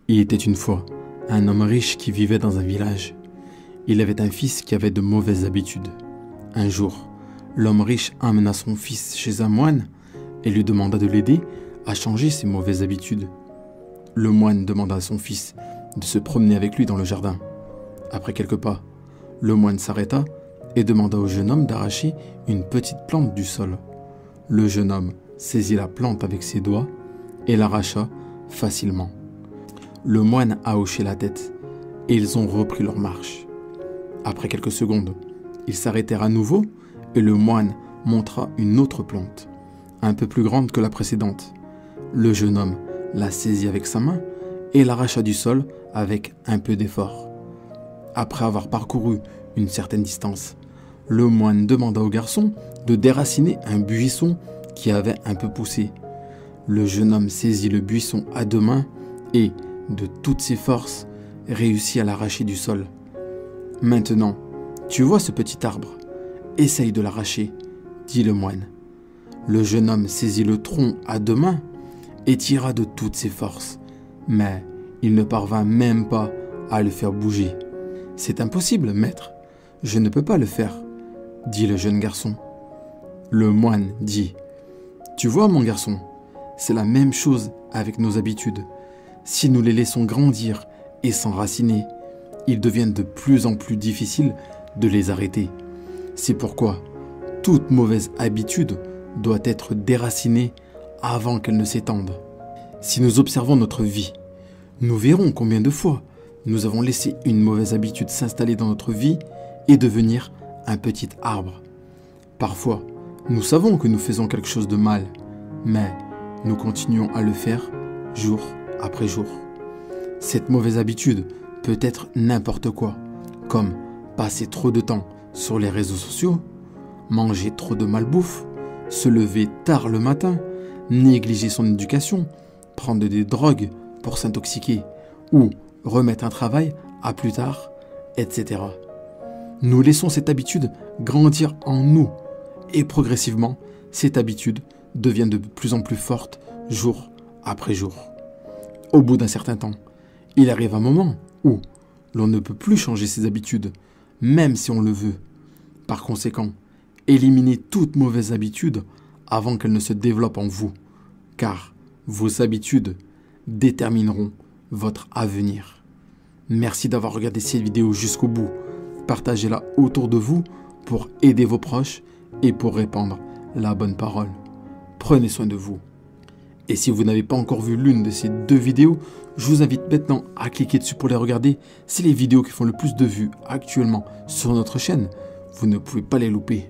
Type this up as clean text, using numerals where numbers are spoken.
Il était une fois un homme riche qui vivait dans un village. Il avait un fils qui avait de mauvaises habitudes. Un jour, l'homme riche amena son fils chez un moine et lui demanda de l'aider à changer ses mauvaises habitudes. Le moine demanda à son fils de se promener avec lui dans le jardin. Après quelques pas, le moine s'arrêta et demanda au jeune homme d'arracher une petite plante du sol. Le jeune homme saisit la plante avec ses doigts et l'arracha facilement. Le moine a hoché la tête et ils ont repris leur marche. Après quelques secondes, ils s'arrêtèrent à nouveau et le moine montra une autre plante, un peu plus grande que la précédente. Le jeune homme la saisit avec sa main et l'arracha du sol avec un peu d'effort. Après avoir parcouru une certaine distance, le moine demanda au garçon de déraciner un buisson qui avait un peu poussé. Le jeune homme saisit le buisson à deux mains et, de toutes ses forces, réussit à l'arracher du sol. Maintenant, tu vois ce petit arbre? Essaye de l'arracher, dit le moine. Le jeune homme saisit le tronc à deux mains et tira de toutes ses forces, mais il ne parvint même pas à le faire bouger. C'est impossible, maître, je ne peux pas le faire, dit le jeune garçon. Le moine dit, tu vois mon garçon, c'est la même chose avec nos habitudes. Si nous les laissons grandir et s'enraciner, ils deviennent de plus en plus difficiles de les arrêter. C'est pourquoi toute mauvaise habitude doit être déracinée avant qu'elle ne s'étende. Si nous observons notre vie, nous verrons combien de fois nous avons laissé une mauvaise habitude s'installer dans notre vie et devenir un petit arbre. Parfois, nous savons que nous faisons quelque chose de mal, mais nous continuons à le faire jour après jour. Cette mauvaise habitude peut être n'importe quoi, comme passer trop de temps sur les réseaux sociaux, manger trop de malbouffe, se lever tard le matin, négliger son éducation, prendre des drogues pour s'intoxiquer ou remettre un travail à plus tard, etc. Nous laissons cette habitude grandir en nous et progressivement, cette habitude devient de plus en plus forte jour après jour. Au bout d'un certain temps, il arrive un moment où l'on ne peut plus changer ses habitudes, même si on le veut. Par conséquent, éliminez toute mauvaise habitude avant qu'elle ne se développe en vous, car vos habitudes détermineront votre avenir. Merci d'avoir regardé cette vidéo jusqu'au bout. Partagez-la autour de vous pour aider vos proches et pour répandre la bonne parole. Prenez soin de vous. Et si vous n'avez pas encore vu l'une de ces deux vidéos, je vous invite maintenant à cliquer dessus pour les regarder. C'est les vidéos qui font le plus de vues actuellement sur notre chaîne. Vous ne pouvez pas les louper.